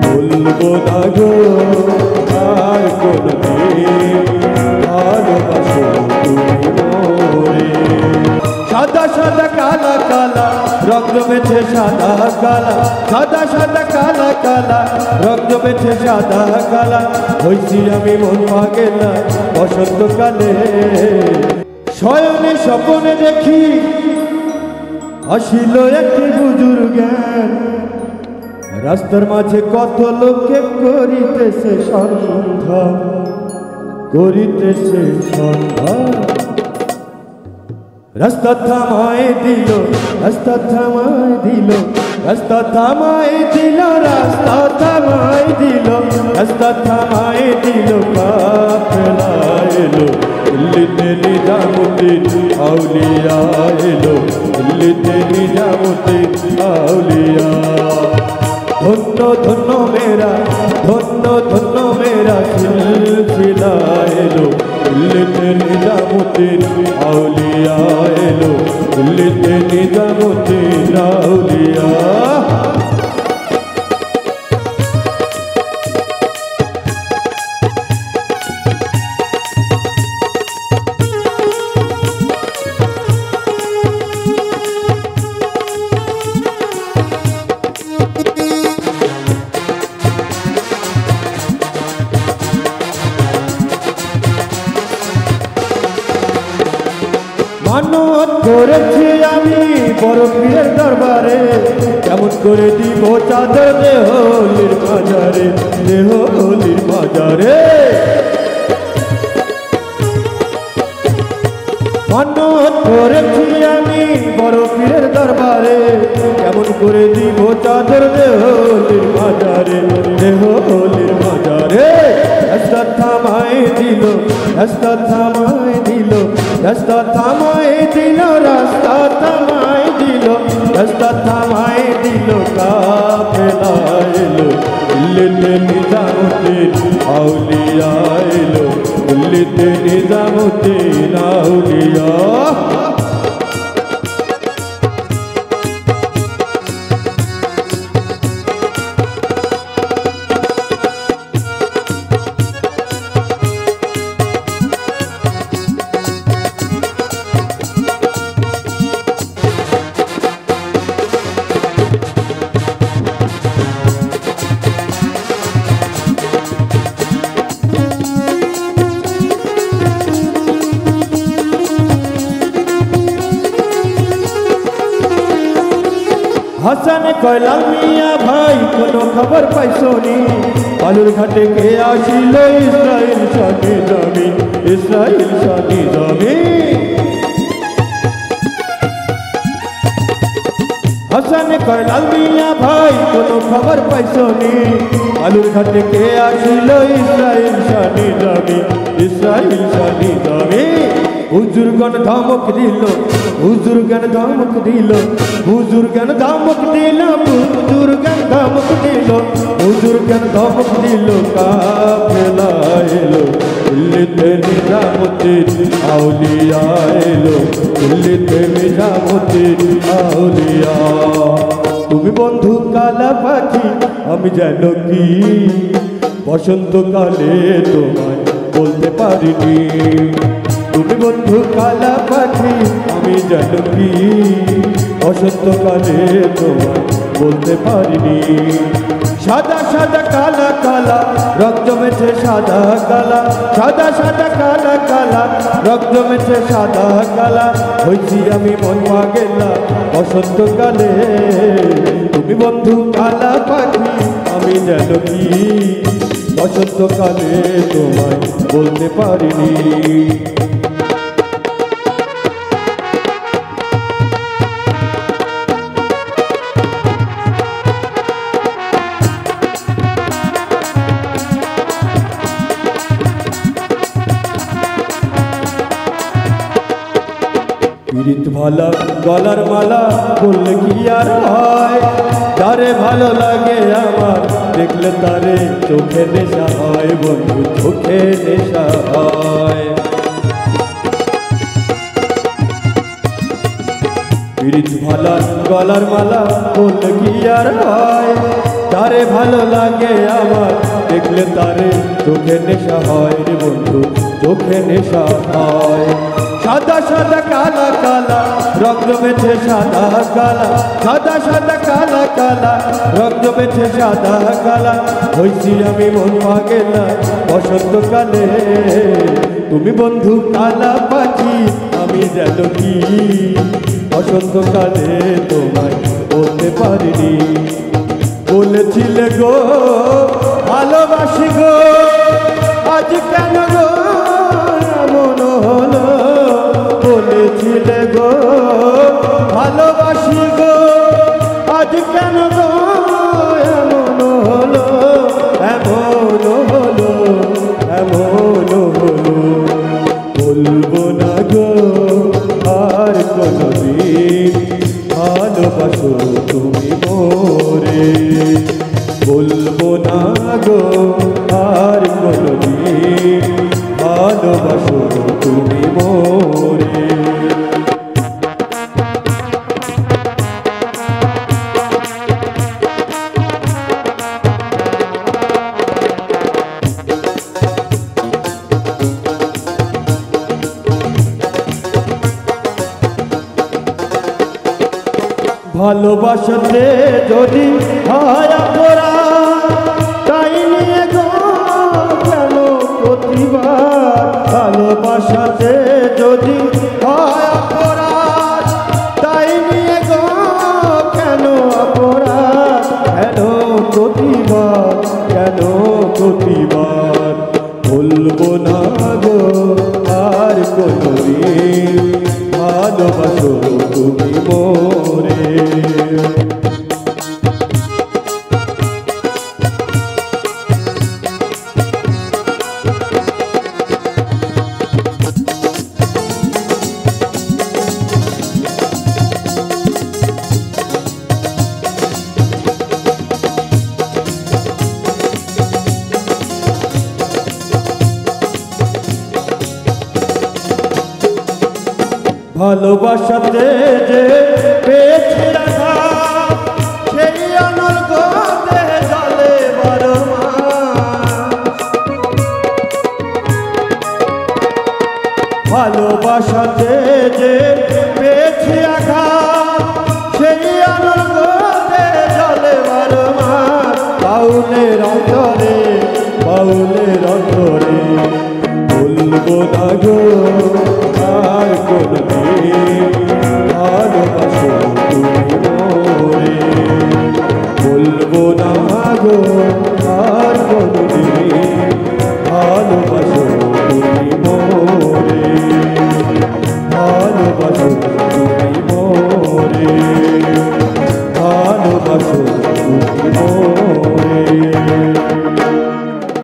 বলবো না গো আর কোনদিন ভালোবাসো তুমি মোরে। সাদা সাদা কালা কালা রং জমেছে সাদা কালা, সাদা সাদা কালা কালা রং জমেছে সাদা কালা। হইছি আমি মন পাগেলা বসন্তকালে। শয়নে স্বপ্নে দেখি আসিল একটি বুজুর জ্ঞান, রাস্তার মাঝে কত লোকে করিতেছে সন্ধান, করিতেছে সন্ধান। রাস্তা থামায় দিল, রাস্তা থামায় দিল, রাস্তা থামায় দিল, রাস্তা থামায় দিল, রাস্তা থামায় দিল। কাফেলা এলো দিল্লিতে নিজামুদ্দিন আউলিয়া এলো, দিল্লিতে নিজামুদ্দিন আউলিয়া। ধন্য ধন্য মেরা, ধন্য ধন্য মেরা সিলসিলা এলো, দিল্লিতে নিজামুদ্দিন আউলিয়া এলো, দিল্লিতে নিজামুদ্দিন আউলিয়া। মানত করেছি আমি বড় পীরের দরবারে, কেমন করে দিব চাদর দেহলির বাজারে, দেহলির বাজারে। মানত করেছি আমি বড় পীরের দরবারে, কেমন করে দিব চাদর দেহলির বাজারে, দেহলির বাজারে। রাস্তা থামায় দিল, রাস্তা থামায় দিল, রাস্তা থামায় দিল, রাস্তা থামায় দিল, রাস্তা থামায় দিল। কাফেলা এলো দিল্লিতে নিজামুদ্দিন আউলিয়া এলো, দিল্লিতে নিজামুদ্দিন আউলিয়া। হাসান কয় লাল মিয়া ভাই কোনো খবর পাইছনি, বালুর ঘাটে কে আসিল ইসরাইল শানি জমিন, ইসরাইল শানি জমিন। হাসান কয় লাল মিয়া ভাই কোনো খবর পাইছনি, বালুর ঘাটে কে আসিল ইসরাইল শানি জমিন, ইসরাইল শানি জমিন। হুজুরগণ ধমক দিল, হুজুরগণ ধমক দিল, হুজুরগণ ধমক দিল, হুজুরগণ ধমক দিল, হুজুরগণ ধমক দিল। কাফেলা এলো দিল্লিতে নিজামুদ্দিন আউলিয়া এলো, দিল্লিতে নিজামুদ্দিন আউলিয়া। তুমি বন্ধু কালা পাখি আমি যেন কি বসন্তকালে তোমায় বলতে পারিনি। তুমি বন্ধু কালা পাখি আমি যেন কি বসন্তকালে তোমায় বলতে পারিনি। সাদা সাদা কালা কালা রং জমেছে সাদা কালা, সাদা সাদা কালা কালা রং জমেছে সাদা কালা। হইছি আমি মন পাগেলা বসন্তকালে। তুমি বন্ধু কালা পাখি আমি যেন কি বসন্তকালে তোমায় বলতে পারিনি। পীড়িত ভালা গলার মালা বললে কি আর হয়, যারে ভালো লাগে আমার দেখলে তারে চোখে নেশা হয়, বন্ধু চোখে নেশা হয়। পীড়িত ভালা গলার মালা বললে কি আর হয়, যারে ভালো লাগে আমার দেখলে তারে চোখে নেশা হয় রে বন্ধু, চোখে নেশা হয়। সাদা সাদা কালা কালা রং জমেছে সাদা কালা, সাদা সাদা কালা কালা রং জমেছে সাদা কালা। হইছি আমি মন পাগেলা বসন্তকালে, তুমি বন্ধু কালা পাখি আমি যেন কি বসন্তকালে তোমায় বলতে পারিনি। বলেছিলে গো ভালোবাসি গো, আজ কেন গো এমন হলো। বলেছিলে গো ভালোবাসি গো, আজ কেন গো এমন হলো, এমন হলো, এমন হলো। বলবো না গো আর কোনদিন ভালোবাসো তুমি মোরে, বলবো না গো আর কোনদিন ভালোবাসো তুমি মোরে। ভালোবাসাতে যদি হয় অপরাধ, তাই নিয়ে গো কেন প্রতিবাদ। ভালোবাসাতে যদি হয় অপরাধ, তাই নিয়ে গো কেন অপরাধ। কেন প্রতিবাদ, কেন প্রতিবাদ। বলবো না গো আর কোনদিন ভালোবাসো তুমি মোরে। ভালোবাসাতে যে পেয়েছি রাখা, সেই অনুগতে জলে বারো মাস। ভালোবাসাতে যে পেয়েছি আঘাত, সেই অনুগতে জলে বারো মাস। বাউলের অন্তরে, বাউলের অন্তরে বলবো না গো আর কোনদিন ভালোবাসো তুমি মোরে। বলবো না গো আর কোনদিন ভালোবাসো তুমি মোরে।